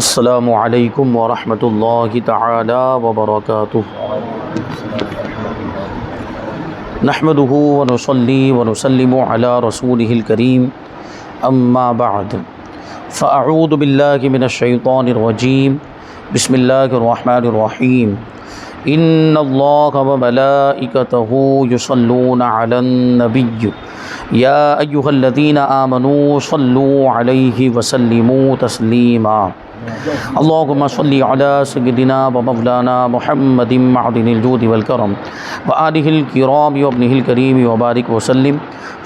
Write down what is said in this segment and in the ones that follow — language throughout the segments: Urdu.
السلام علیکم ورحمۃ اللہ تعالی وبرکاتہ۔ نحمدہ ونصلی ونسلم علی رسولہ الکریم، اما بعد فاعوذ باللہ من الشیطان الرجیم، بسم اللہ الرحمن الرحیم۔ ان اللہ وملائکتہ یصلون علی النبی یا ایہا الذین آمنوا صلوا علیہ وسلموا تسلیما۔ اللہم صلی علی سیدنا و مولانا محمد معدن الجود والکرم وآلہ الکرام وابنہ الکریم وبارک وسلم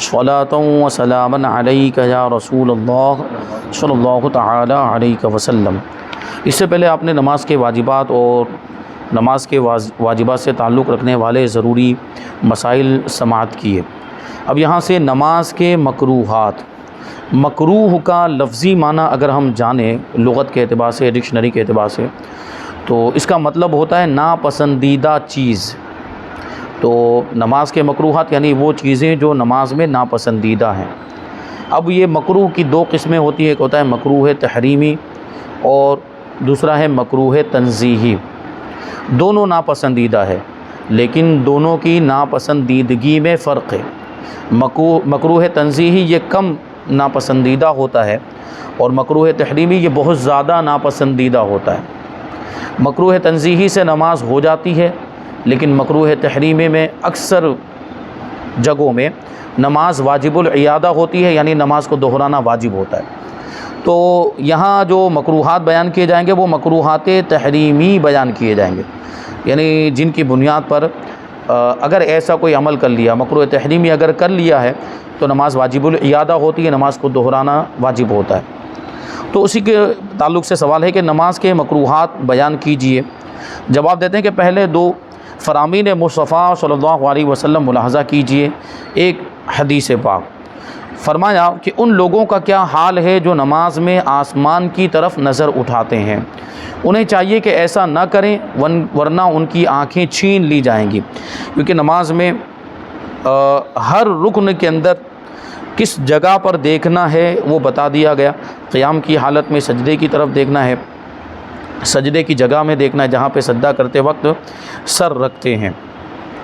صلاۃ و سلاما علیک یا رسول اللہ صلی اللہ تعالی علیہ وسلم۔ اس سے پہلے آپ نے نماز کے واجبات اور نماز کے واجبات سے تعلق رکھنے والے ضروری مسائل سماعت کیے۔ اب یہاں سے نماز کے مکروہات۔ مکروہ کا لفظی معنی اگر ہم جانیں لغت کے اعتبار سے، ڈکشنری کے اعتبار سے، تو اس کا مطلب ہوتا ہے ناپسندیدہ چیز۔ تو نماز کے مکروہات یعنی وہ چیزیں جو نماز میں ناپسندیدہ ہیں۔ اب یہ مکروہ کی دو قسمیں ہوتی ہیں، ایک ہوتا ہے مکروہ تحریمی اور دوسرا ہے مکروہ تنزیہی۔ دونوں ناپسندیدہ ہے، لیکن دونوں کی ناپسندیدگی میں فرق ہے۔ مکروہ تنزیہی یہ کم ناپسندیدہ ہوتا ہے اور مکروہ تحریمی یہ بہت زیادہ ناپسندیدہ ہوتا ہے۔ مکروہ تنزیہی سے نماز ہو جاتی ہے، لیکن مکروہ تحریمی میں اکثر جگہوں میں نماز واجب العیادہ ہوتی ہے، یعنی نماز کو دہرانا واجب ہوتا ہے۔ تو یہاں جو مکروہات بیان کیے جائیں گے وہ مکروہات تحریمی بیان کیے جائیں گے، یعنی جن کی بنیاد پر اگر ایسا کوئی عمل کر لیا، مکروہ تحریمی اگر کر لیا ہے تو نماز واجب العیادہ ہوتی ہے، نماز کو دہرانا واجب ہوتا ہے۔ تو اسی کے تعلق سے سوال ہے کہ نماز کے مکروہات بیان کیجئے۔ جواب دیتے ہیں کہ پہلے دو فرامین مصطفیٰ صلی اللہ علیہ وسلم ملاحظہ کیجئے۔ ایک حدیث پاک فرمایا کہ ان لوگوں کا کیا حال ہے جو نماز میں آسمان کی طرف نظر اٹھاتے ہیں، انہیں چاہیے کہ ایسا نہ کریں ورنہ ان کی آنکھیں چھین لی جائیں گی، کیونکہ نماز میں ہر رکن کے اندر کس جگہ پر دیکھنا ہے وہ بتا دیا گیا۔ قیام کی حالت میں سجدے کی طرف دیکھنا ہے، سجدے کی جگہ میں دیکھنا ہے جہاں پہ سجدہ کرتے وقت سر رکھتے ہیں،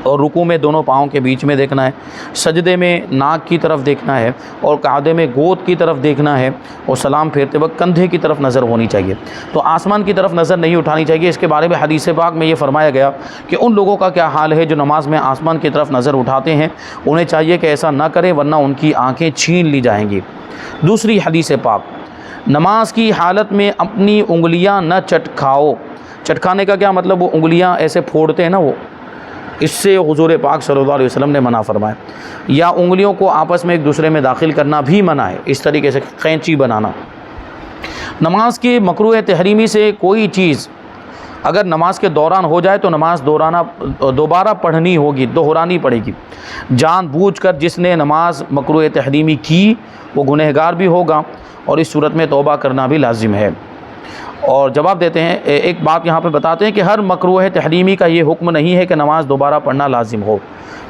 اور رکوع میں دونوں پاؤں کے بیچ میں دیکھنا ہے، سجدے میں ناک کی طرف دیکھنا ہے، اور قعدے میں گود کی طرف دیکھنا ہے، اور سلام پھیرتے وقت کندھے کی طرف نظر ہونی چاہیے۔ تو آسمان کی طرف نظر نہیں اٹھانی چاہیے۔ اس کے بارے میں حدیث پاک میں یہ فرمایا گیا کہ ان لوگوں کا کیا حال ہے جو نماز میں آسمان کی طرف نظر اٹھاتے ہیں، انہیں چاہیے کہ ایسا نہ کریں ورنہ ان کی آنکھیں چھین لی جائیں گی۔ دوسری حدیث پاک، نماز کی حالت میں اپنی انگلیاں نہ چٹکھاؤ۔ چٹکھانے کا کیا مطلب؟ وہ انگلیاں ایسے پھوڑتے ہیں نا، وہ اس سے حضور پاک صلی اللہ علیہ وسلم نے منع فرمایا۔ یا انگلیوں کو آپس میں ایک دوسرے میں داخل کرنا بھی منع ہے، اس طریقے سے قینچی بنانا۔ نماز کے مکروہ تحریمی سے کوئی چیز اگر نماز کے دوران ہو جائے تو نماز دوبارہ پڑھنی ہوگی، دہرانی پڑے گی۔ جان بوجھ کر جس نے نماز مکروہ تحریمی کی وہ گنہگار بھی ہوگا، اور اس صورت میں توبہ کرنا بھی لازم ہے۔ اور جواب دیتے ہیں، ایک بات یہاں پہ بتاتے ہیں کہ ہر مکروہ تحریمی کا یہ حکم نہیں ہے کہ نماز دوبارہ پڑھنا لازم ہو۔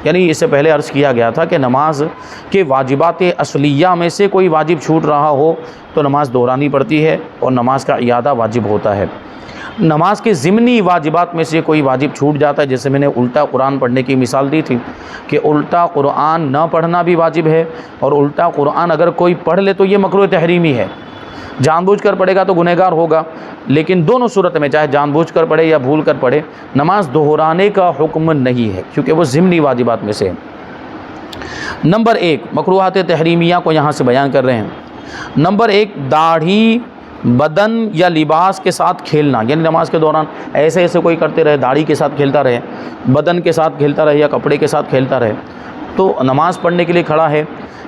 یعنی اس سے پہلے عرض کیا گیا تھا کہ نماز کے واجبات اصلیہ میں سے کوئی واجب چھوٹ رہا ہو تو نماز دہرانی پڑتی ہے اور نماز کا اعادہ واجب ہوتا ہے۔ نماز کے ضمنی واجبات میں سے کوئی واجب چھوٹ جاتا ہے، جیسے میں نے الٹا قرآن پڑھنے کی مثال دی تھی کہ الٹا قرآن نہ پڑھنا بھی واجب ہے، اور الٹا قرآن اگر کوئی پڑھ لے تو یہ مکروہ تحریمی ہے۔ جان بوجھ کر پڑھے گا تو گنہگار ہوگا، لیکن دونوں صورت میں چاہے جان بوجھ کر پڑھے یا بھول کر پڑھے نماز دہرانے کا حکم نہیں ہے، کیونکہ وہ ضمنی واجبات میں سے ہے۔ نمبر ایک، مکروہات تحریمیہ کو یہاں سے بیان کر رہے ہیں۔ نمبر ایک، داڑھی بدن یا لباس کے ساتھ کھیلنا، یعنی نماز کے دوران ایسے کوئی کرتے رہے، داڑھی کے ساتھ کھیلتا رہے، بدن کے ساتھ کھیلتا رہے یا کپڑے کے ساتھ کھیلتا رہے، تو نماز پڑھنے کے لیے کھڑا ہے،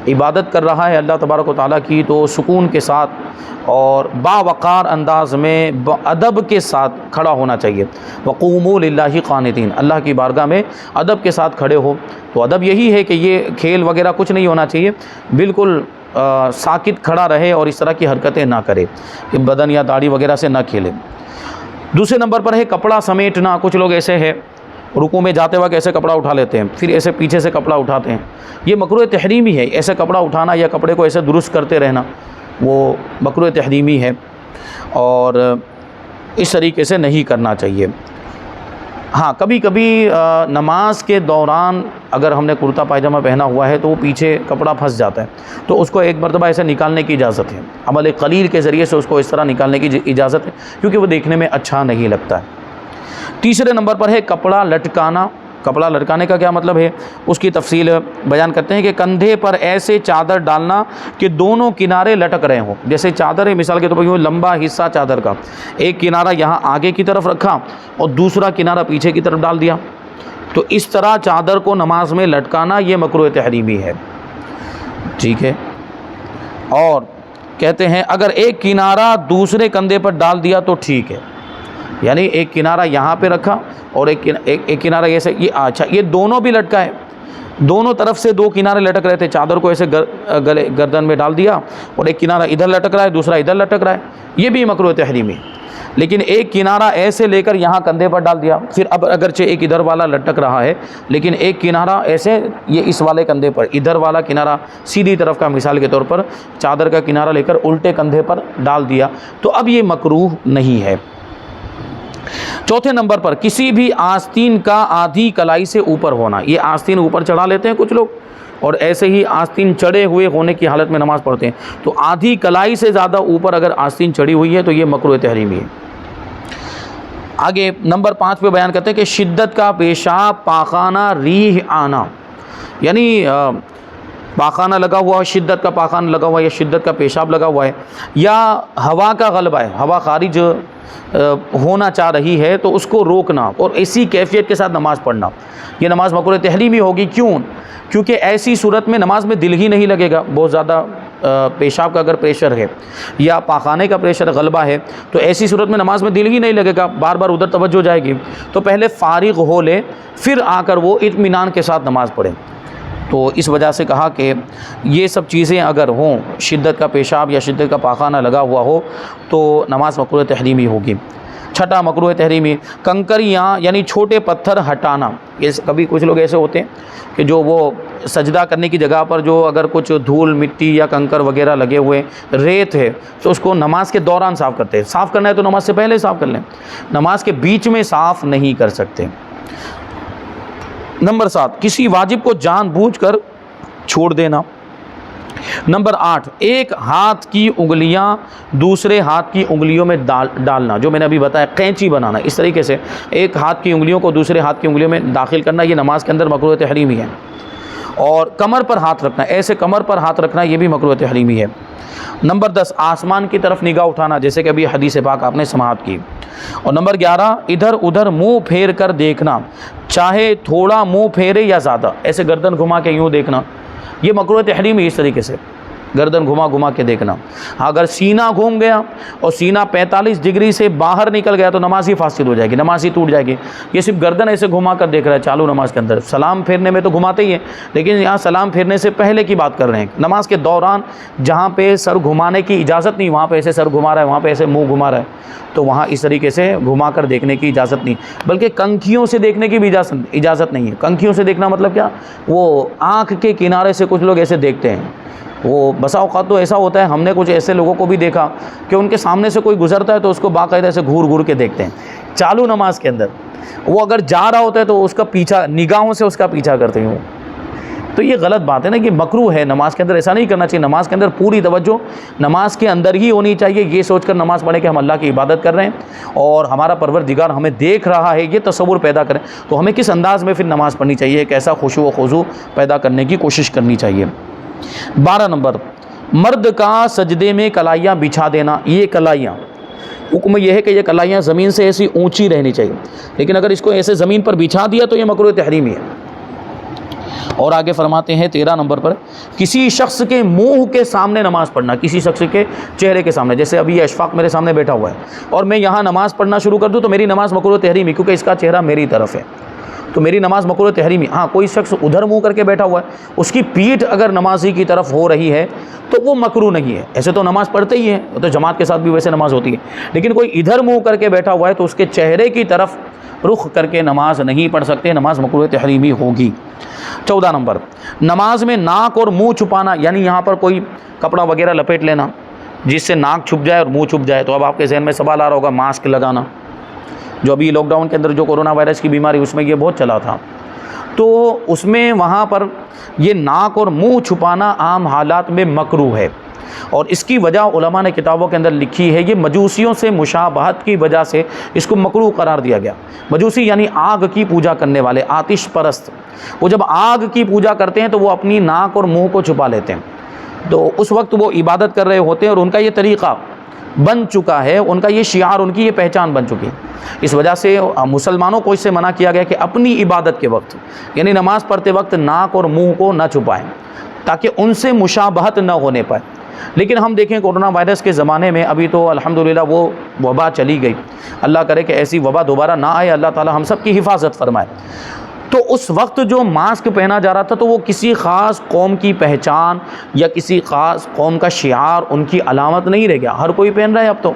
عبادت کر رہا ہے اللہ تبارک و تعالیٰ کی، تو سکون کے ساتھ اور باوقار انداز میں ادب کے ساتھ کھڑا ہونا چاہیے۔ وقوموا للہ قانتین، اللہ کی بارگاہ میں ادب کے ساتھ کھڑے ہو۔ تو ادب یہی ہے کہ یہ کھیل وغیرہ کچھ نہیں ہونا چاہیے، بالکل ساکت کھڑا رہے اور اس طرح کی حرکتیں نہ کرے کہ بدن یا داڑھی وغیرہ سے نہ کھیلے۔ دوسرے نمبر پر ہے کپڑا سمیٹنا۔ کچھ لوگ ایسے ہیں رکوع میں جاتے وقت ایسے کپڑا اٹھا لیتے ہیں، پھر ایسے پیچھے سے کپڑا اٹھاتے ہیں، یہ مکروہ تحریمی ہے۔ ایسے کپڑا اٹھانا یا کپڑے کو ایسے درست کرتے رہنا وہ مکروہ تحریمی ہے۔ اور اس طریقے سے نہیں کرنا چاہیے۔ ہاں کبھی کبھی نماز کے دوران اگر ہم نے کرتا پائجامہ پہنا ہوا ہے تو وہ پیچھے کپڑا پھنس جاتا ہے تو اس کو ایک مرتبہ ایسے نکالنے کی اجازت ہے، عمل قلیل کے ذریعے سے اس کو اس طرح نکالنے کی اجازت ہے، کیونکہ وہ دیکھنے میں اچھا نہیں لگتا ہے۔ تیسرے نمبر پر ہے کپڑا لٹکانا۔ کپڑا لٹکانے کا کیا مطلب ہے، اس کی تفصیل بیان کرتے ہیں کہ کندھے پر ایسے چادر ڈالنا کہ دونوں کنارے لٹک رہے ہوں۔ جیسے چادر ہے، مثال کے طور پر یوں لمبا حصہ چادر کا، ایک کنارہ یہاں آگے کی طرف رکھا اور دوسرا کنارہ پیچھے کی طرف ڈال دیا، تو اس طرح چادر کو نماز میں لٹکانا یہ مکروہ تحریمی ہے، ٹھیک ہے۔ اور کہتے ہیں اگر ایک کنارہ دوسرے کندھے پر ڈال دیا تو ٹھیک ہے، یعنی ایک کنارہ یہاں پہ رکھا اور ایک کنارہ ایسے، یہ اچھا یہ دونوں بھی لٹکا ہے، دونوں طرف سے دو کنارے لٹک رہے تھے، چادر کو ایسے گلے گردن میں ڈال دیا اور ایک کنارہ ادھر لٹک رہا ہے دوسرا ادھر لٹک رہا ہے، یہ بھی مکروہ تحریمی۔ لیکن ایک کنارہ ایسے لے کر یہاں کندھے پر ڈال دیا، پھر اب اگرچہ ایک ادھر والا لٹک رہا ہے لیکن ایک کنارہ ایسے یہ اس والے کندھے پر، ادھر والا کنارہ سیدھی طرف کا، مثال کے طور پر چادر کا کنارہ لے کر الٹے کندھے پر ڈال دیا، تو اب یہ مکروہ نہیں ہے۔ چوتھے نمبر پر کسی بھی آستین کا آدھی کلائی سے اوپر ہونا۔ یہ آستین اوپر چڑھا لیتے ہیں کچھ لوگ اور ایسے ہی آستین چڑھے ہوئے ہونے کی حالت میں نماز پڑھتے ہیں، تو آدھی کلائی سے زیادہ اوپر اگر آستین چڑھی ہوئی ہے تو یہ مکروہ تحریمی ہے۔ آگے نمبر 5 پہ بیان کرتے ہیں کہ شدت کا پیشاب، پاخانہ، ریح آنا، یعنی پاخانہ لگا ہوا ہے، شدت کا پاخانہ لگا ہوا ہے یا شدت کا پیشاب لگا ہوا ہے، یا ہوا کا غلبہ ہے، ہوا خارج ہونا چاہ رہی ہے تو اس کو روکنا اور اسی کیفیت کے ساتھ نماز پڑھنا، یہ نماز مکروہ تحریمی ہوگی۔ کیوں؟ کیونکہ ایسی صورت میں نماز میں دل ہی نہیں لگے گا، بہت زیادہ پیشاب کا اگر پریشر ہے یا پاخانے کا پریشر غلبہ ہے تو ایسی صورت میں نماز میں دل ہی نہیں لگے گا، بار بار ادھر توجہ جائے گی، تو پہلے فارغ ہو لے پھر آ کر وہ اطمینان کے ساتھ نماز پڑھے۔ تو اس وجہ سے کہا کہ یہ سب چیزیں اگر ہوں، شدت کا پیشاب یا شدت کا پاخانہ لگا ہوا ہو تو نماز مکروہ تحریمی ہوگی۔ چھٹا مکروہ تحریمی کنکریاں یعنی چھوٹے پتھر ہٹانا۔ یہ کبھی کچھ لوگ ایسے ہوتے ہیں کہ جو وہ سجدہ کرنے کی جگہ پر جو اگر کچھ دھول مٹی یا کنکر وغیرہ لگے ہوئے، ریت ہے، تو اس کو نماز کے دوران صاف کرتے ہیں۔ صاف کرنا ہے تو نماز سے پہلے صاف کر لیں، نماز کے بیچ میں صاف نہیں کر سکتے۔ نمبر 7 کسی واجب کو جان بوجھ کر چھوڑ دینا۔ نمبر 8 ایک ہاتھ کی انگلیاں دوسرے ہاتھ کی انگلیوں میں ڈالنا، جو میں نے ابھی بتایا قینچی بنانا، اس طریقے سے ایک ہاتھ کی انگلیوں کو دوسرے ہاتھ کی انگلیوں میں داخل کرنا، یہ نماز کے اندر مکروہ تحریمی ہے۔ اور کمر پر ہاتھ رکھنا، ایسے کمر پر ہاتھ رکھنا، یہ بھی مکروہ تحریمی ہے۔ نمبر 10 آسمان کی طرف نگاہ اٹھانا، جیسے کہ ابھی حدیث پاک آپ نے سماعت کی۔ اور نمبر 11 ادھر ادھر منہ پھیر کر دیکھنا، چاہے تھوڑا منہ پھیرے یا زیادہ، ایسے گردن گھما کے یوں دیکھنا، یہ مکروہ تحریمی، اس طریقے سے گردن گھما گھما کے دیکھنا۔ اگر سینہ گھوم گیا اور سینہ 45 ڈگری سے باہر نکل گیا تو نماز ہی فاسد ہو جائے گی، نماز ہی ٹوٹ جائے گی۔ یہ صرف گردن ایسے گھما کر دیکھ رہا ہے چالو نماز کے اندر، سلام پھیرنے میں تو گھماتے ہی ہیں لیکن یہاں سلام پھیرنے سے پہلے کی بات کر رہے ہیں، نماز کے دوران جہاں پہ سر گھمانے کی اجازت نہیں، وہاں پہ ایسے سر گھما رہا ہے، وہاں پہ ایسے منہ گھما رہا ہے، تو وہاں اس طریقے سے گھما کر دیکھنے کی اجازت نہیں، بلکہ کنکھیوں سے دیکھنے کی بھی اجازت نہیں ہے۔ کنکھیوں سے دیکھنا مطلب کیا، وہ آنکھ کے کنارے سے کچھ لوگ ایسے دیکھتے ہیں، وہ بسا اوقات تو ایسا ہوتا ہے، ہم نے کچھ ایسے لوگوں کو بھی دیکھا کہ ان کے سامنے سے کوئی گزرتا ہے تو اس کو باقاعدہ سے گھور گھور کے دیکھتے ہیں چالو نماز کے اندر، وہ اگر جا رہا ہوتا ہے تو اس کا پیچھا، نگاہوں سے اس کا پیچھا کرتے ہیں، تو یہ غلط بات ہے نا، کہ مکروہ ہے، نماز کے اندر ایسا نہیں کرنا چاہیے۔ نماز کے اندر پوری توجہ نماز کے اندر ہی ہونی چاہیے، یہ سوچ کر نماز پڑھیں کہ ہم اللہ کی عبادت کر رہے ہیں اور ہمارا پروردگار ہمیں دیکھ رہا ہے، یہ تصور پیدا کریں تو ہمیں کس انداز میں پھر نماز پڑھنی چاہیے، ایک ایسا خشوع و خضوع پیدا کرنے کی کوشش کرنی چاہیے۔ 12 نمبر مرد کا سجدے میں کلائیاں بچھا دینا، یہ کلائیاں، حکم یہ ہے کہ یہ کلائیاں زمین سے ایسی اونچی رہنی چاہیے، لیکن اگر اس کو ایسے زمین پر بچھا دیا تو یہ مکروہ تحریمی ہے۔ اور آگے فرماتے ہیں 13 نمبر پر کسی شخص کے منہ کے سامنے نماز پڑھنا، کسی شخص کے چہرے کے سامنے، جیسے ابھی یہ اشفاق میرے سامنے بیٹھا ہوا ہے اور میں یہاں نماز پڑھنا شروع کر دوں تو میری نماز مکروہ تحریمی، کیونکہ اس کا چہرہ میری طرف ہے تو میری نماز مکروہ تحریمی۔ ہاں کوئی شخص ادھر منہ کر کے بیٹھا ہوا ہے، اس کی پیٹھ اگر نمازی کی طرف ہو رہی ہے تو وہ مکروہ نہیں ہے، ایسے تو نماز پڑھتے ہی ہیں، تو جماعت کے ساتھ بھی ویسے نماز ہوتی ہے، لیکن کوئی ادھر منہ کر کے بیٹھا ہوا ہے تو اس کے چہرے کی طرف رخ کر کے نماز نہیں پڑھ سکتے، نماز مکروہ تحریمی ہوگی۔ 14 نمبر نماز میں ناک اور منہ چھپانا، یعنی یہاں پر کوئی کپڑا وغیرہ لپیٹ لینا جس سے ناک چھپ جائے اور منہ چھپ جائے. تو اب آپ کے ذہن میں سوال آ رہا ہوگا ماسک لگانا، جو ابھی لاک ڈاؤن کے اندر جو کورونا وائرس کی بیماری اس میں یہ بہت چلا تھا. تو اس میں وہاں پر یہ ناک اور منہ چھپانا عام حالات میں مکروہ ہے، اور اس کی وجہ علماء نے کتابوں کے اندر لکھی ہے. یہ مجوسیوں سے مشابہت کی وجہ سے اس کو مکروہ قرار دیا گیا. مجوسی یعنی آگ کی پوجا کرنے والے، آتش پرست. وہ جب آگ کی پوجا کرتے ہیں تو وہ اپنی ناک اور منہ کو چھپا لیتے ہیں. تو اس وقت وہ عبادت کر رہے ہوتے ہیں اور ان کا یہ طریقہ بن چکا ہے، ان کا یہ شعار، ان کی یہ پہچان بن چکی ہے. اس وجہ سے مسلمانوں کو اس سے منع کیا گیا کہ اپنی عبادت کے وقت یعنی نماز پڑھتے وقت ناک اور منہ کو نہ چھپائیں تاکہ ان سے مشابہت نہ ہونے پائے. لیکن ہم دیکھیں کورونا وائرس کے زمانے میں ابھی تو الحمدللہ وہ وبا چلی گئی. اللہ کرے کہ ایسی وبا دوبارہ نہ آئے، اللہ تعالی ہم سب کی حفاظت فرمائے. تو اس وقت جو ماسک پہنا جا رہا تھا تو وہ کسی خاص قوم کی پہچان یا کسی خاص قوم کا شعار، ان کی علامت نہیں رہ گیا. ہر کوئی پہن رہا ہے اب تو،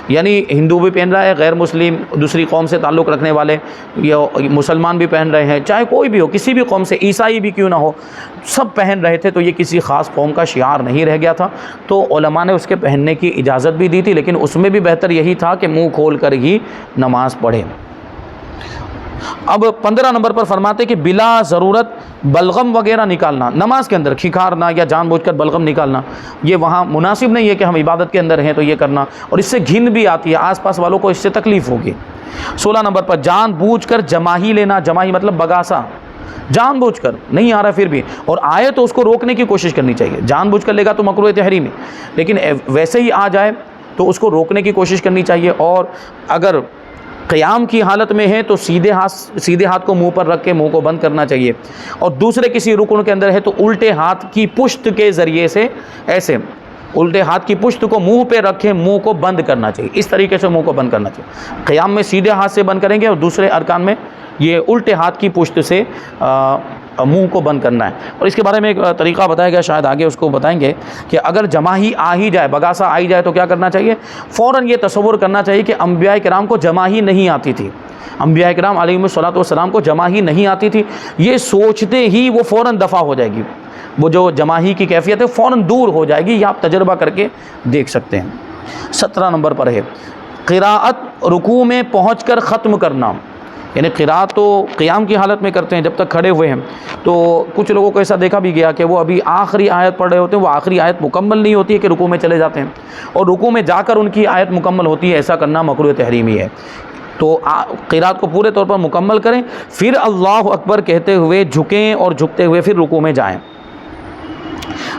یعنی ہندو بھی پہن رہا ہے، غیر مسلم دوسری قوم سے تعلق رکھنے والے یا مسلمان بھی پہن رہے ہیں، چاہے کوئی بھی ہو، کسی بھی قوم سے، عیسائی بھی کیوں نہ ہو، سب پہن رہے تھے. تو یہ کسی خاص قوم کا شعار نہیں رہ گیا تھا. تو علماء نے اس کے پہننے کی اجازت بھی دی تھی، لیکن اس میں بھی بہتر یہی تھا کہ منہ کھول کر ہی نماز پڑھیں. اب 15 نمبر پر فرماتے کہ بلا ضرورت بلغم وغیرہ نکالنا، نماز کے اندر کھکھارنا یا جان بوجھ کر بلغم نکالنا، یہ وہاں مناسب نہیں ہے کہ ہم عبادت کے اندر ہیں تو یہ کرنا، اور اس سے گھن بھی آتی ہے، آس پاس والوں کو اس سے تکلیف ہوگی. 16 نمبر پر جان بوجھ کر جماہی لینا، جماہی مطلب بگاسا، جان بوجھ کر نہیں آ رہا پھر بھی اور آئے تو اس کو روکنے کی کوشش کرنی چاہیے. جان بوجھ کر لے گا تو مکروہ تحریمی، لیکن ویسے ہی آ جائے تو اس کو روکنے کی کوشش کرنی چاہیے. اور اگر قیام کی حالت میں ہے تو سیدھے ہاتھ کو منہ پر رکھ کے منہ کو بند کرنا چاہیے، اور دوسرے کسی رکن کے اندر ہے تو الٹے ہاتھ کی پشت کے ذریعے سے ایسے الٹے ہاتھ کی پشت کو منہ پہ رکھے منہ کو بند کرنا چاہیے. اس طریقے سے منہ کو بند کرنا چاہیے. قیام میں سیدھے ہاتھ سے بند کریں گے اور دوسرے ارکان میں یہ الٹے ہاتھ کی پشت سے منہ کو بند کرنا ہے. اور اس کے بارے میں ایک طریقہ بتایا گیا، شاید آگے اس کو بتائیں گے، کہ اگر جماہی آ ہی جائے، بگاسا آ ہی جائے تو کیا کرنا چاہیے؟ فوراً یہ تصور کرنا چاہیے کہ انبیاء کرام کو جماہی نہیں آتی تھی، انبیاء کرام علیہم الصلوۃ والسلام کو جماہی نہیں آتی تھی. یہ سوچتے ہی وہ فوراً دفع ہو جائے گی، وہ جو جماہی کی کیفیت ہے فوراً دور ہو جائے گی. یہ آپ تجربہ کر کے دیکھ سکتے ہیں. 17 نمبر پر ہے قراءت رکوع میں پہنچ کر ختم کرنا، یعنی قراءت تو قیام کی حالت میں کرتے ہیں جب تک کھڑے ہوئے ہیں. تو کچھ لوگوں کو ایسا دیکھا بھی گیا کہ وہ ابھی آخری آیت پڑھ رہے ہوتے ہیں، وہ آخری آیت مکمل نہیں ہوتی ہے کہ رکوع میں چلے جاتے ہیں، اور رکوع میں جا کر ان کی آیت مکمل ہوتی ہے. ایسا کرنا مکروہ تحریمی ہے. تو قراءت کو پورے طور پر مکمل کریں، پھر اللہ اکبر کہتے ہوئے جھکیں اور جھکتے ہوئے پھر رکوع میں جائیں.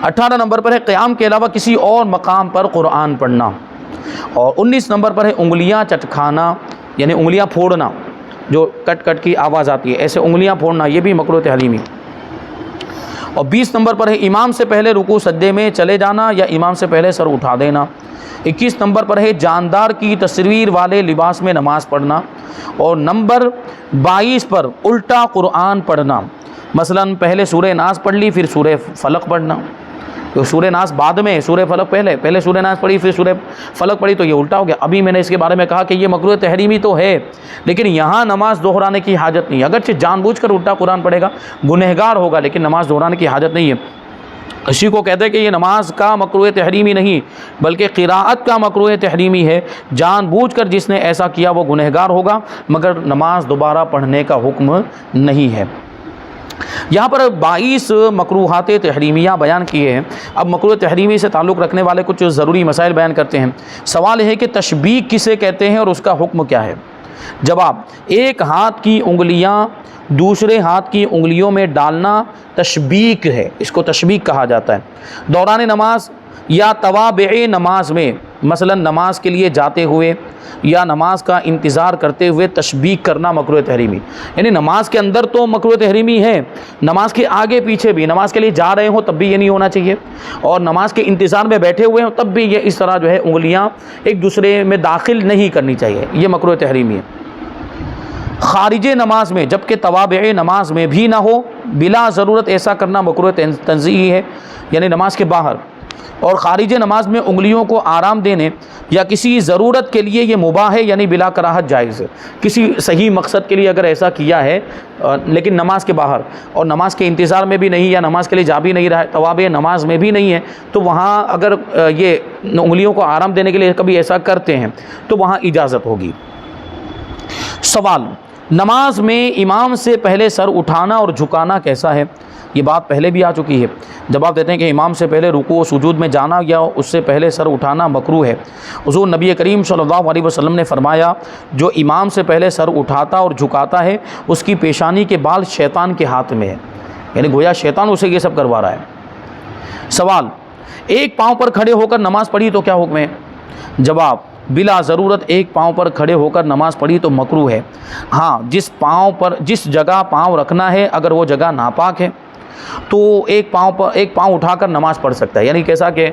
18 نمبر پر ہے قیام کے علاوہ کسی اور مقام پر قرآن پڑھنا. اور 19 نمبر پر ہے انگلیاں چٹکھانا، یعنی انگلیاں پھوڑنا، جو کٹ کٹ کی آواز آتی ہے، ایسے انگلیاں پھوڑنا، یہ بھی مکروہ تحریمی. اور 20 نمبر پر ہے امام سے پہلے رکوع سجدے میں چلے جانا یا امام سے پہلے سر اٹھا دینا. 21 نمبر پر ہے جاندار کی تصویر والے لباس میں نماز پڑھنا. اور نمبر 22 پر الٹا قرآن پڑھنا، مثلا پہلے سورہ ناس پڑھ لی پھر سورہ فلق پڑھنا. تو سورہ ناس بعد میں، سورہ فلق پہلے سورہ ناس پڑھی پھر سورہ فلق پڑھی، تو یہ الٹا ہو گیا. ابھی میں نے اس کے بارے میں کہا کہ یہ مکروہ تحریمی تو ہے، لیکن یہاں نماز دہرانے کی حاجت نہیں. اگرچہ جان بوجھ کر الٹا قرآن پڑھے گا گنہگار ہوگا، لیکن نماز دہرانے کی حاجت نہیں ہے. اسی کو کہتے ہیں کہ یہ نماز کا مکروہ تحریمی نہیں بلکہ قراءت کا مکروہ تحریمی ہے. جان بوجھ کر جس نے ایسا کیا وہ گنہگار ہوگا، مگر نماز دوبارہ پڑھنے کا حکم نہیں ہے. یہاں پر 22 مکروہات تحریمیہ بیان کیے ہیں. اب مکروہ تحریمی سے تعلق رکھنے والے کچھ ضروری مسائل بیان کرتے ہیں. سوال ہے کہ تشبیک کسے کہتے ہیں اور اس کا حکم کیا ہے؟ جواب: ایک ہاتھ کی انگلیاں دوسرے ہاتھ کی انگلیوں میں ڈالنا تشبیک ہے، اس کو تشبیک کہا جاتا ہے. دوران نماز یا توابع نماز میں، مثلا نماز کے لیے جاتے ہوئے یا نماز کا انتظار کرتے ہوئے تشبیک کرنا مکروہ تحریمی، یعنی نماز کے اندر تو مکروہ تحریمی ہے، نماز کے آگے پیچھے بھی، نماز کے لیے جا رہے ہوں تب بھی یہ نہیں ہونا چاہیے، اور نماز کے انتظار میں بیٹھے ہوئے ہوں تب بھی یہ اس طرح جو ہے انگلیاں ایک دوسرے میں داخل نہیں کرنی چاہیے، یہ مکروہ تحریمی ہے. خارج نماز میں، جبکہ توابع نماز میں بھی نہ ہو، بلا ضرورت ایسا کرنا مکروہ تنزیہی ہے، یعنی نماز کے باہر. اور خارج نماز میں انگلیوں کو آرام دینے یا کسی ضرورت کے لیے یہ مباح ہے، یعنی بلا کراہت جائز ہے۔ کسی صحیح مقصد کے لیے اگر ایسا کیا ہے لیکن نماز کے باہر اور نماز کے انتظار میں بھی نہیں، یا نماز کے لیے جا بھی نہیں رہا ہے، طواب نماز میں بھی نہیں ہے، تو وہاں اگر یہ انگلیوں کو آرام دینے کے لیے کبھی ایسا کرتے ہیں تو وہاں اجازت ہوگی۔ سوال: نماز میں امام سے پہلے سر اٹھانا اور جھکانا کیسا ہے؟ یہ بات پہلے بھی آ چکی ہے۔ جواب دیتے ہیں کہ امام سے پہلے رکوع و سجود میں جانا یا اس سے پہلے سر اٹھانا مکروہ ہے۔ حضور نبی کریم صلی اللہ علیہ وسلم نے فرمایا، جو امام سے پہلے سر اٹھاتا اور جھکاتا ہے اس کی پیشانی کے بال شیطان کے ہاتھ میں ہے، یعنی گویا شیطان اسے یہ سب کروا رہا ہے۔ سوال: ایک پاؤں پر کھڑے ہو کر نماز پڑھی تو کیا حکم ہے؟ جواب: بلا ضرورت ایک پاؤں پر کھڑے ہو کر نماز پڑھی تو مکروہ ہے۔ ہاں، جس جگہ پاؤں رکھنا ہے اگر وہ جگہ ناپاک ہے تو ایک پاؤں اٹھا کر نماز پڑھ سکتا ہے، یعنی کیسا کہ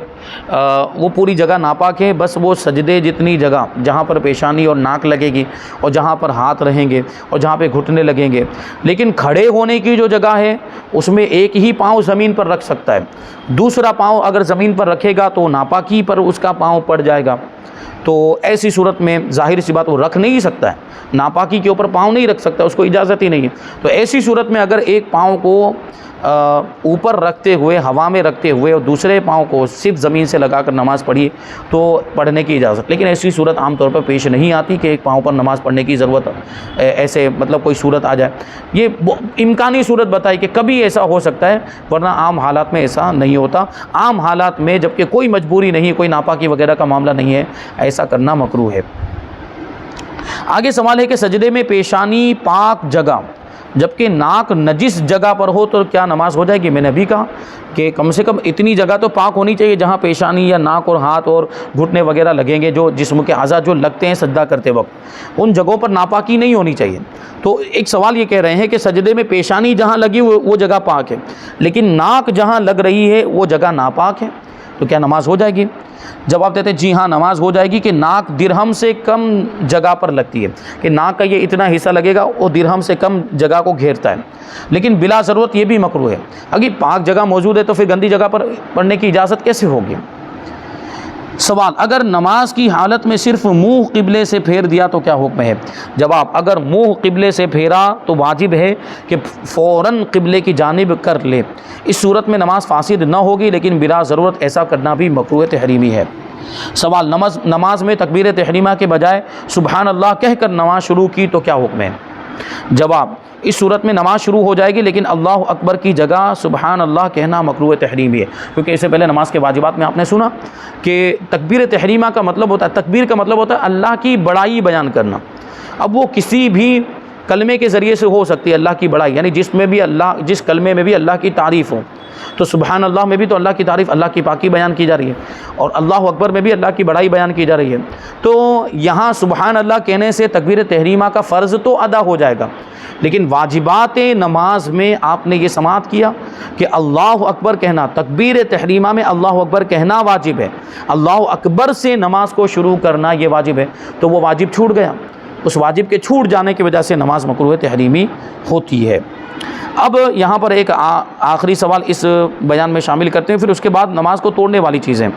وہ پوری جگہ ناپاک ہے، بس وہ سجدے جتنی جگہ جہاں پر پیشانی اور ناک لگے گی اور جہاں پر ہاتھ رہیں گے اور جہاں پہ گھٹنے لگیں گے، لیکن کھڑے ہونے کی جو جگہ ہے اس میں ایک ہی پاؤں زمین پر رکھ سکتا ہے، دوسرا پاؤں اگر زمین پر رکھے گا تو ناپاکی پر اس کا پاؤں پڑ جائے گا، تو ایسی صورت میں ظاہر سی بات وہ رکھ نہیں سکتا ہے، ناپاکی کے اوپر پاؤں نہیں رکھ سکتا، اس کو اجازت ہی نہیں ہے۔ تو ایسی صورت میں اگر ایک پاؤں کو اوپر رکھتے ہوئے، ہوا میں رکھتے ہوئے، اور دوسرے پاؤں کو صرف زمین سے لگا کر نماز پڑھی تو پڑھنے کی اجازت، لیکن ایسی صورت عام طور پر پیش نہیں آتی کہ ایک پاؤں پر نماز پڑھنے کی ضرورت ایسے مطلب کوئی صورت آ جائے۔ یہ امکانی صورت بتائی کہ کبھی ایسا ہو سکتا ہے، ورنہ عام حالات میں ایسا نہیں ہوتا۔ عام حالات میں جبکہ کوئی مجبوری نہیں، کوئی ناپاکی وغیرہ کا معاملہ نہیں ہے، ایسا کرنا مکروہ ہے۔ آگے سوال ہے کہ سجدے میں پیشانی پاک جگہ جبکہ ناک نجس جگہ پر ہو تو کیا نماز ہو جائے گی؟ میں نے ابھی کہا کہ کم سے کم اتنی جگہ تو پاک ہونی چاہیے جہاں پیشانی یا ناک اور ہاتھ اور گھٹنے وغیرہ لگیں گے، جو جسم کے اعضاء جو لگتے ہیں سجدہ کرتے وقت، ان جگہوں پر ناپاکی نہیں ہونی چاہیے۔ تو ایک سوال یہ کہہ رہے ہیں کہ سجدے میں پیشانی جہاں لگی وہ جگہ پاک ہے، لیکن ناک جہاں لگ رہی ہے وہ جگہ ناپاک ہے، تو کیا نماز ہو جائے گی؟ جواب دیتے ہیں جی ہاں، نماز ہو جائے گی کہ ناک درہم سے کم جگہ پر لگتی ہے، کہ ناک کا یہ اتنا حصہ لگے گا وہ درہم سے کم جگہ کو گھیرتا ہے، لیکن بلا ضرورت یہ بھی مکروہ ہے۔ اگر پاک جگہ موجود ہے تو پھر گندی جگہ پر پڑھنے کی اجازت کیسے ہوگی؟ سوال: اگر نماز کی حالت میں صرف منہ قبلے سے پھیر دیا تو کیا حکم ہے؟ جواب: اگر منہ قبلے سے پھیرا تو واجب ہے کہ فوراً قبلے کی جانب کر لے، اس صورت میں نماز فاسد نہ ہوگی، لیکن بلا ضرورت ایسا کرنا بھی مکروہ تحریمی ہے۔ سوال: نماز میں تکبیر تحریمہ کے بجائے سبحان اللہ کہہ کر نماز شروع کی تو کیا حکم ہے؟ جواب: اس صورت میں نماز شروع ہو جائے گی، لیکن اللہ اکبر کی جگہ سبحان اللہ کہنا مکروہ تحریمی ہے، کیونکہ اس سے پہلے نماز کے واجبات میں آپ نے سنا کہ تکبیر تحریمہ کا مطلب ہوتا ہے، تکبیر کا مطلب ہوتا ہے اللہ کی بڑائی بیان کرنا۔ اب وہ کسی بھی کلمے کے ذریعے سے ہو سکتی ہے اللہ کی بڑائی، یعنی جس کلمے میں بھی اللہ کی تعریف ہو، تو سبحان اللہ میں بھی تو اللہ کی تعریف، اللہ کی پاکی بیان کی جا رہی ہے، اور اللہ اکبر میں بھی اللہ کی بڑائی بیان کی جا رہی ہے۔ تو یہاں سبحان اللہ کہنے سے تکبیر تحریمہ کا فرض تو ادا ہو جائے گا، لیکن واجبات نماز میں آپ نے یہ سماعت کیا کہ اللہ اکبر کہنا، تکبیر تحریمہ میں اللہ اکبر کہنا واجب ہے، اللہ اکبر سے نماز کو شروع کرنا یہ واجب ہے، تو وہ واجب چھوٹ گیا، اس واجب کے چھوٹ جانے کی وجہ سے نماز مکروہ تحریمی ہوتی ہے۔ اب یہاں پر ایک آخری سوال اس بیان میں شامل کرتے ہیں، پھر اس کے بعد نماز کو توڑنے والی چیزیں۔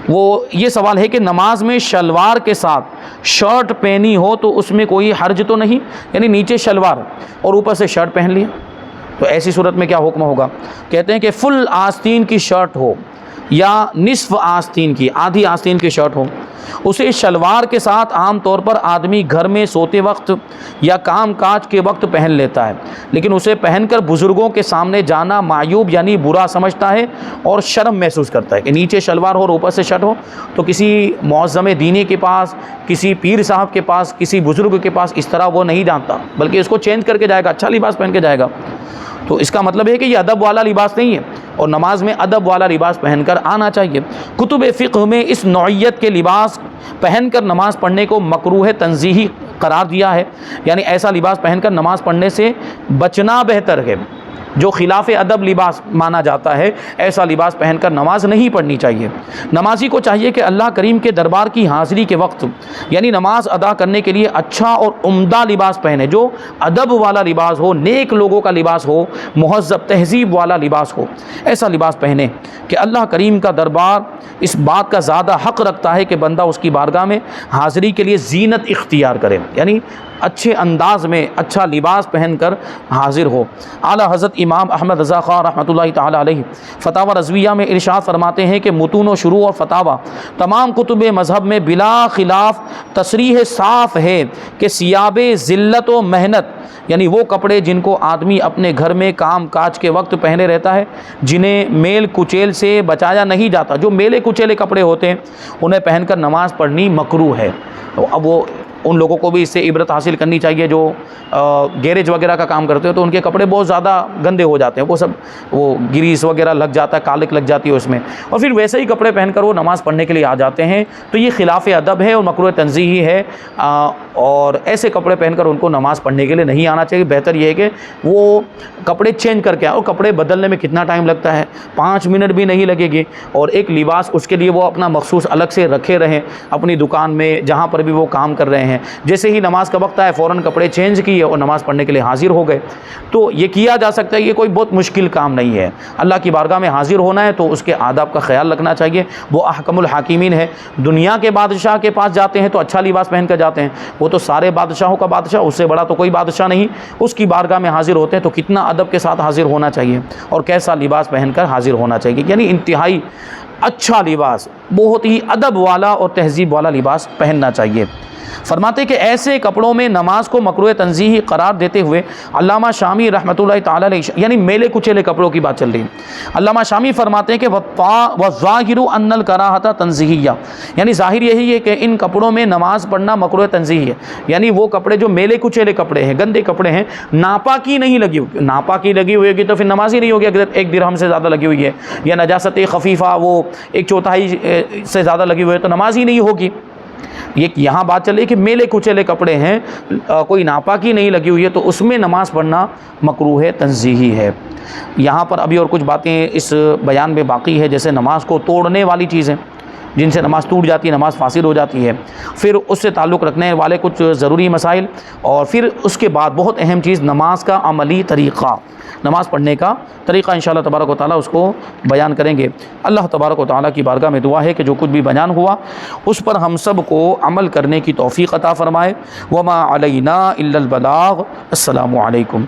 وہ یہ سوال ہے کہ نماز میں شلوار کے ساتھ شرٹ پہنی ہو تو اس میں کوئی حرج تو نہیں، یعنی نیچے شلوار اور اوپر سے شرٹ پہن لیا، تو ایسی صورت میں کیا حکم ہوگا؟ کہتے ہیں کہ فل آستین کی شرٹ ہو یا نصف آستین کی، آدھی آستین کی شرٹ ہو، اسے شلوار کے ساتھ عام طور پر آدمی گھر میں سوتے وقت یا کام کاج کے وقت پہن لیتا ہے، لیکن اسے پہن کر بزرگوں کے سامنے جانا معیوب یعنی برا سمجھتا ہے اور شرم محسوس کرتا ہے کہ نیچے شلوار ہو اور اوپر سے شرٹ ہو، تو کسی معظم دینی کے پاس، کسی پیر صاحب کے پاس، کسی بزرگ کے پاس اس طرح وہ نہیں جانتا، بلکہ اس کو چینج کر کے جائے گا، اچھا لباس پہن کے جائے گا۔ تو اس کا مطلب ہے کہ یہ ادب والا لباس نہیں ہے، اور نماز میں ادب والا لباس پہن کر آنا چاہیے۔ کتب فقہ میں اس نوعیت کے لباس پہن کر نماز پڑھنے کو مکروہ تنزیہی قرار دیا ہے، یعنی ایسا لباس پہن کر نماز پڑھنے سے بچنا بہتر ہے، جو خلاف ادب لباس مانا جاتا ہے، ایسا لباس پہن کر نماز نہیں پڑھنی چاہیے۔ نمازی کو چاہیے کہ اللہ کریم کے دربار کی حاضری کے وقت یعنی نماز ادا کرنے کے لیے اچھا اور عمدہ لباس پہنے، جو ادب والا لباس ہو، نیک لوگوں کا لباس ہو، مہذب تہذیب والا لباس ہو، ایسا لباس پہنے کہ اللہ کریم کا دربار اس بات کا زیادہ حق رکھتا ہے کہ بندہ اس کی بارگاہ میں حاضری کے لیے زینت اختیار کرے، یعنی اچھے انداز میں اچھا لباس پہن کر حاضر ہو۔ اعلیٰ حضرت امام احمد رضا خان رحمۃ اللہ تعالی علیہ فتاوی رضویہ میں ارشاد فرماتے ہیں کہ متون و شروع اور فتاوی تمام کتب مذہب میں بلا خلاف تصریح صاف ہے کہ ثیاب ذلت و محنت یعنی وہ کپڑے جن کو آدمی اپنے گھر میں کام کاج کے وقت پہنے رہتا ہے، جنہیں میل کچیل سے بچایا نہیں جاتا، جو میلے کچیلے کپڑے ہوتے ہیں انہیں پہن کر نماز پڑھنی مکروہ ہے۔ اب وہ ان لوگوں کو بھی اس سے عبرت حاصل کرنی چاہیے جو گیریج وغیرہ کا کام کرتے ہو تو ان کے کپڑے بہت زیادہ گندے ہو جاتے ہیں، وہ گریس وغیرہ لگ جاتا ہے، کالک لگ جاتی ہے اس میں، اور پھر ویسے ہی کپڑے پہن کر وہ نماز پڑھنے کے لیے آ جاتے ہیں، تو یہ خلاف ادب ہے اور مکروہ تنزیہی ہے، اور ایسے کپڑے پہن کر ان کو نماز پڑھنے کے لیے نہیں آنا چاہیے۔ بہتر یہ ہے کہ وہ کپڑے چینج کر کے آئے، اور کپڑے بدلنے میں کتنا ٹائم لگتا ہے، 5 منٹ بھی نہیں لگے گی، اور ایک لباس اس کے لیے وہ اپنا مخصوص الگ سے رکھے رہیں اپنی دکان میں جہاں پر بھی وہ کام کر رہے ہیں، جیسے ہی نماز کا وقت آئے فوراً کپڑے چینج کیے اور نماز پڑھنے کے لیے حاضر ہو گئے، تو یہ کیا جا سکتا ہے، یہ کوئی بہت مشکل کام نہیں ہے۔ اللہ کی بارگاہ میں حاضر ہونا ہے تو اس کے آداب کا خیال رکھنا چاہیے، وہ احکم الحاکمین ہے۔ دنیا کے بادشاہ کے پاس جاتے ہیں تو اچھا لباس پہن کر جاتے ہیں، وہ تو سارے بادشاہوں کا بادشاہ، اس سے بڑا تو کوئی بادشاہ نہیں، اس کی بارگاہ میں حاضر ہوتے ہیں تو کتنا ادب کے ساتھ حاضر ہونا چاہیے اور کیسا لباس پہن کر حاضر ہونا چاہیے، یعنی انتہائی اچھا لباس، بہت ہی ادب والا اور تہذیب والا لباس پہننا چاہیے۔ فرماتے کہ ایسے کپڑوں میں نماز کو مکروہ تنزیہی قرار دیتے ہوئے علامہ شامی رحمۃ اللہ تعالی علیہ، یعنی میلے کچیلے کپڑوں کی بات چل رہی ہے، علامہ شامی فرماتے ہیں کہ وَالظَّاهِرُ أَنَّ الْكَرَاهَةَ تَنزِیہیہ، یعنی ظاہر یہی ہے کہ ان کپڑوں میں نماز پڑھنا مکروہ تنزیہی ہے، یعنی وہ کپڑے جو میلے کچیلے کپڑے ہیں، گندے کپڑے ہیں، ناپاکی نہیں لگی ہوئی، ناپاکی لگی ہوئی ہوگی تو پھر نماز ہی نہیں ہوگی، اگر 1 درہم سے زیادہ لگی ہوئی ہے یا نجاست خفیفہ وہ 1/4 سے زیادہ لگی ہوئی ہے تو نماز ہی نہیں ہوگی۔ یہ یہاں بات چل رہی ہے کہ میلے کچیلے کپڑے ہیں، کوئی ناپاکی نہیں لگی ہوئی ہے تو اس میں نماز پڑھنا مکروہ تنزیہی ہے۔ یہاں پر ابھی اور کچھ باتیں اس بیان میں باقی ہے، جیسے نماز کو توڑنے والی چیزیں جن سے نماز ٹوٹ جاتی ہے، نماز فاسد ہو جاتی ہے، پھر اس سے تعلق رکھنے والے کچھ ضروری مسائل، اور پھر اس کے بعد بہت اہم چیز نماز کا عملی طریقہ، نماز پڑھنے کا طریقہ انشاءاللہ تبارک و تعالیٰ اس کو بیان کریں گے۔ اللہ تبارک و تعالیٰ کی بارگاہ میں دعا ہے کہ جو کچھ بھی بیان ہوا اس پر ہم سب کو عمل کرنے کی توفیق عطا فرمائے۔ وما علینا الا البلاغ۔ السلام علیکم۔